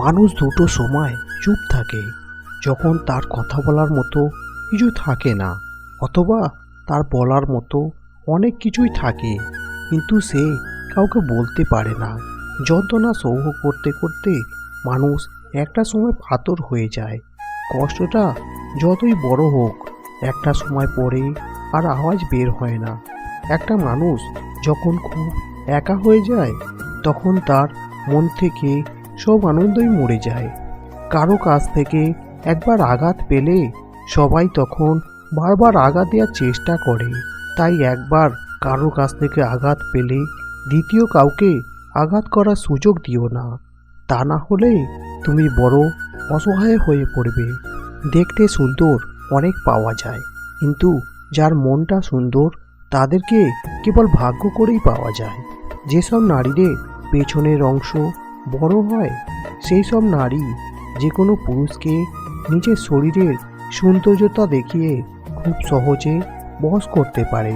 মানুষ দুটো সময় চুপ থাকে, যখন তার কথা বলার মতো কিছু থাকে না, অথবা তার বলার মতো অনেক কিছুই থাকে, কিন্তু সে কাউকে বলতে পারে না। যন্ত্রণা সহ্য করতে করতে মানুষ একটা সময় পাথর হয়ে যায়। কষ্টটা যতই বড় হোক, একটা সময় পরে আর আওয়াজ বের হয় না। একটা মানুষ যখন খুব একা হয়ে যায়, তখন তার মন থেকে সব আনন্দই মরে যায়। কারো কাছ থেকে একবার আঘাত পেলে সবাই তখন বারবার আঘাত দেওয়ার চেষ্টা করে। তাই একবার কারো কাছ থেকে আঘাত পেলে দ্বিতীয় কাউকে আঘাত করার সুযোগ দিও না। তা না হলে তুমি বড় অসহায় হয়ে পড়বে। দেখতে সুন্দর অনেক পাওয়া যায়, কিন্তু যার মনটা সুন্দর তাদেরকে কেবল ভাগ্য করেই পাওয়া যায়। যেসব নারীদের পেছনের অংশ বড় হয়, সেই সব নারী যে কোনো পুরুষকে নিজের শরীরের সৌন্দর্যতা দেখিয়ে খুব সহজে বশ করতে পারে।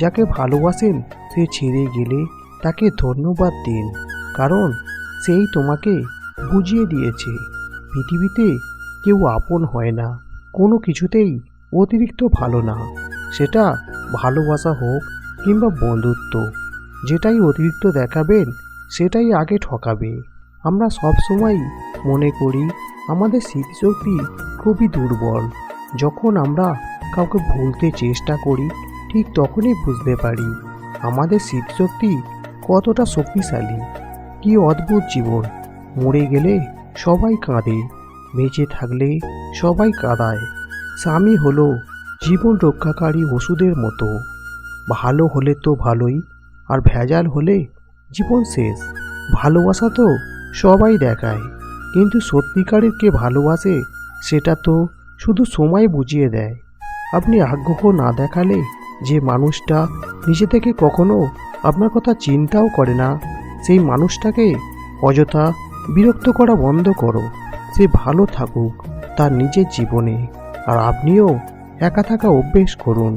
যাকে ভালোবাসেন সে ছেড়ে গেলে তাকে ধন্যবাদ দিন, কারণ সেই তোমাকে বুঝিয়ে দিয়েছে পৃথিবীতে কেউ আপন হয় না, কোনো কিছুতেই অতিরিক্ত ভালো না। সেটা ভালোবাসা হোক কিংবা বন্ধুত্ব, যেটাই অতিরিক্ত দেখাবেন সেটাই আগে ঠকাবে। আমরা সব সময় মনে করি আমাদের স্মৃতিশক্তি খুবই দুর্বল। যখন আমরা কাউকে ভুলতে চেষ্টা করি, ঠিক তখনই বুঝতে পারি আমাদের স্মৃতিশক্তি কতটা শক্তিশালী। কি অদ্ভুত জীবন! মরে গেলে সবাই কাঁদে, বেঁচে থাকলে সবাই কাঁদায়। স্বামী হলো জীবন রক্ষাকারী ওষুধের মতো। ভালো হলে তো ভালোই, আর ভেজাল হলে জীবন শেষ। ভালোবাসা তো সবাই দেখায়, কিন্তু সত্যিকারের কে ভালোবাসে সেটা তো শুধু সময় বুঝিয়ে দেয়। আপনি আগ্রহ না দেখালে যে মানুষটা নিজে থেকে কখনো আপনার কথা চিন্তাও করে না, সেই মানুষটাকে অযথা বিরক্ত করা বন্ধ করো। সে ভালো থাকুক তার নিজের জীবনে, আর আপনিও একা থাকা অভ্যেস করুন।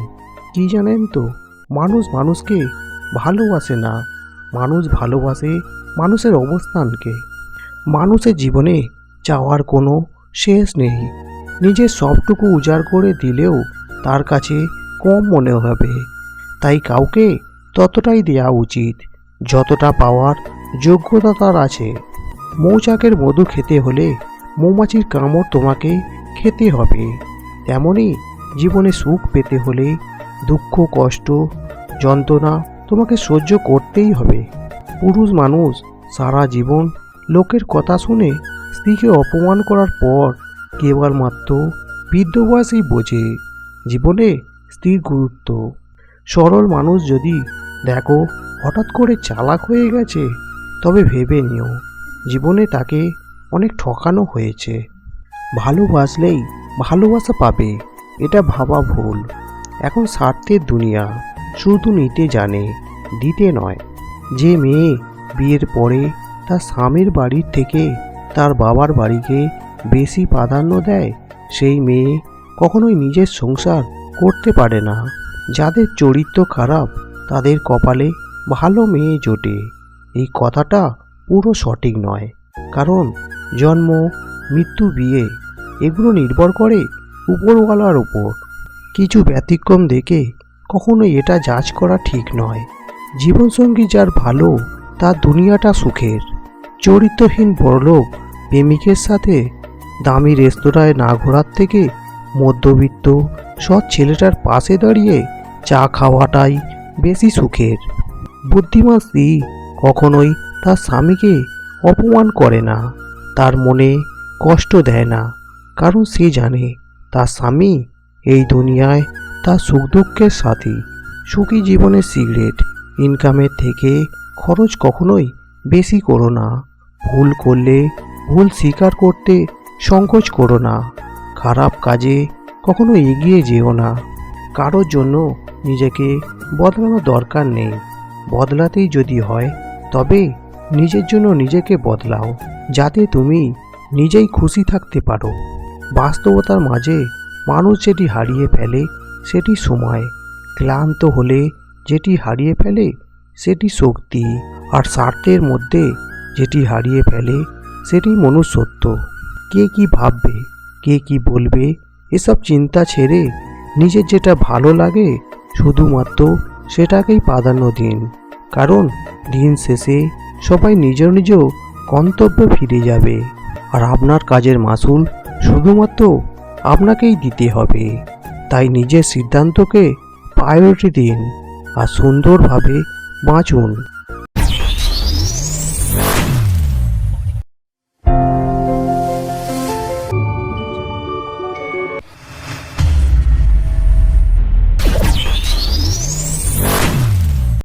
কি জানেন তো, মানুষ মানুষকে ভালোবাসে না, মানুষ ভালোবাসে মানুষের অবস্থানকে। মানুষের জীবনে চাওয়ার কোনো শেষ নেই। নিজের সবটুকু উজাড় করে দিলেও তার কাছে কম মনে হবে। তাই কাউকে ততটাই দেওয়া উচিত যতটা পাওয়ার যোগ্যতা তার আছে। মৌচাকের মধু খেতে হলে মৌমাছির কামড় তোমাকে খেতে হবে। তেমনই জীবনে সুখ পেতে হলে দুঃখ, কষ্ট, যন্ত্রণা তোমাকে সহ্য করতেই হবে। পুরুষ মানুষ সারা জীবন লোকের কথা শুনে স্ত্রীকে অপমান করার পর কেবলমাত্র বৃদ্ধ বয়সেই বোঝে জীবনে স্ত্রীর গুরুত্ব। সরল মানুষ যদি দেখো হঠাৎ করে চালাক হয়ে গেছে, তবে ভেবে নিও জীবনে তাকে অনেক ঠকানো হয়েছে। ভালোবাসলেই ভালোবাসা পাবে, এটা ভাবা ভুল। এখন স্বার্থের দুনিয়া, শুধু নিতে জানে, দিতে নয়। যে মেয়ে বিয়ের পরে তার স্বামীর বাড়ির থেকে তার বাবার বাড়িকে বেশি প্রাধান্য দেয়, সেই মেয়ে কখনোই নিজের সংসার করতে পারে না। যাদের চরিত্র খারাপ তাদের কপালে ভালো মেয়ে জোটে, এই কথাটা পুরো সঠিক নয়। কারণ জন্ম, মৃত্যু, বিয়ে এগুলো নির্ভর করে উপরওয়ালার উপর। কিছু ব্যতিক্রম দেখে কখনোই এটা জাজ করা ঠিক নয়। জীবনসঙ্গী যার ভালো, তার দুনিয়াটা সুখের। চরিত্রহীন বড়লোক প্রেমিকের সাথে দামি রেস্তোরাঁয় না ঘোরার থেকে মধ্যবিত্ত সৎ ছেলেটার পাশে দাঁড়িয়ে চা খাওয়াটাই বেশি সুখের। বুদ্ধিমান স্ত্রী কখনোই তার স্বামীকে অপমান করে না, তার মনে কষ্ট দেয় না, কারণ সে জানে তার স্বামী এই দুনিয়ায় তার সুখ দুঃখের সাথী। সুখী জীবনের সিগারেট ইনকামের থেকে খরচ কখনোই বেশি করো না। ভুল করলে ভুল স্বীকার করতে সংকোচ করো না। খারাপ কাজে কখনো এগিয়ে যেও না। কারোর জন্য নিজেকে বদলানোর দরকার নেই। বদলাতেই যদি হয় তবে নিজের জন্য নিজেকে বদলাও, যাতে তুমি নিজেই খুশি থাকতে পারো। বাস্তবতার মাঝে মানুষ যেটি হারিয়ে ফেলে সেটি সময়, ক্লান্ত হলে যেটি হারিয়ে ফেলে সেটি শক্তি, আর স্বার্থের মধ্যে যেটি হারিয়ে ফেলে সেটাই মনুষ্যত্ব। কে কি ভাববে, কে কি বলবে, এসব চিন্তা ছেড়ে নিজের যেটা ভালো লাগে শুধুমাত্র সেটাকেই প্রাধান্য দিন। কারণ দিন শেষে সবাই নিজ নিজ গন্তব্যে ফিরে যাবে, আর আপনার কাজের মাসুল শুধুমাত্র আপনাকেই দিতে হবে। তাই নিজের সিদ্ধান্তকে প্রায়োরিটি দিন আর সুন্দরভাবে বাঁচুন।